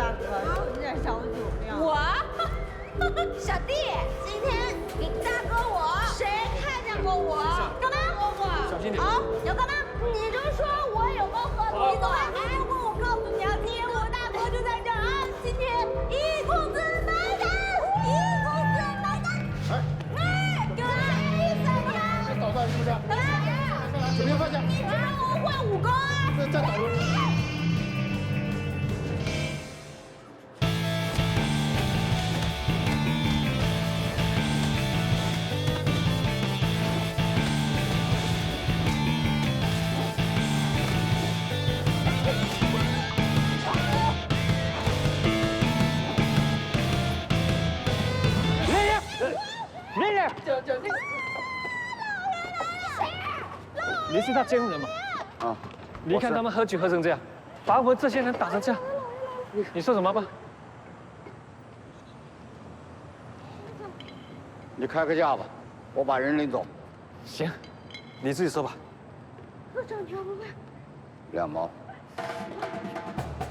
大哥，有点小酒量。我，小弟，今天你大哥我，谁看见过我？干嘛？小心点。好，有干嘛？你就说我有没有喝啤酒？哎，我告诉你啊，今天我大哥就在这儿啊，今天1公子买单，1公子买单。哎，哥，啥意思啊？哥，先捣蛋是不是？干嘛？准备放下。你知道我会武功啊？再捣乱。你是他监护人吗？啊，你看他们喝酒喝成这样，把我们这些人打成这样，你说什么吧？你开个价吧，我把人领走。行，你自己说吧。 2毛。